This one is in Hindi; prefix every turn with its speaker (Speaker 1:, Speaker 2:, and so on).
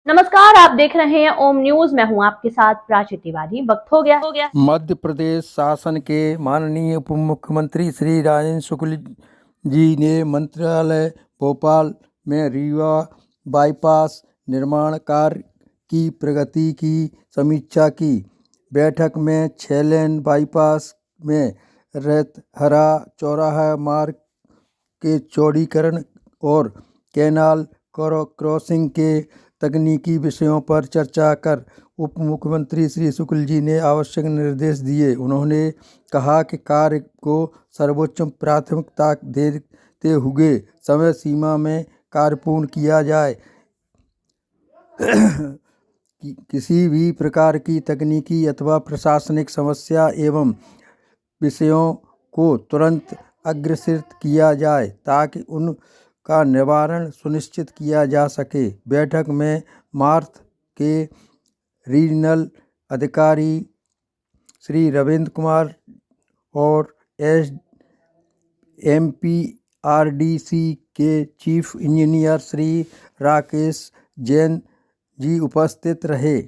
Speaker 1: नमस्कार, आप देख रहे हैं ओम न्यूज। मैं हूं आपके साथ प्राची तिवारी। वक्त हो गया।
Speaker 2: मध्य प्रदेश शासन के माननीय उप मुख्यमंत्री श्री राजेंद्र शुक्ल जी ने मंत्रालय भोपाल में रीवा बाईपास निर्माण कार्य की प्रगति की समीक्षा की। बैठक में 6 लेन बाईपास में रेतहरा चौराहा मार्ग के चौड़ीकरण और कैनाल क्रॉसिंग के तकनीकी विषयों पर चर्चा कर उप मुख्यमंत्री श्री शुक्ल जी ने आवश्यक निर्देश दिए। उन्होंने कहा कि कार्य को सर्वोच्च प्राथमिकता देते हुए समय सीमा में कार्य पूर्ण किया जाए। किसी भी प्रकार की तकनीकी अथवा प्रशासनिक समस्या एवं विषयों को तुरंत अग्रसित किया जाए ताकि उनका निवारण सुनिश्चित किया जा सके। बैठक में मार्थ के रीजनल अधिकारी श्री रविंद्र कुमार और एमपीआरडीसी के चीफ इंजीनियर श्री राकेश जैन जी उपस्थित रहे।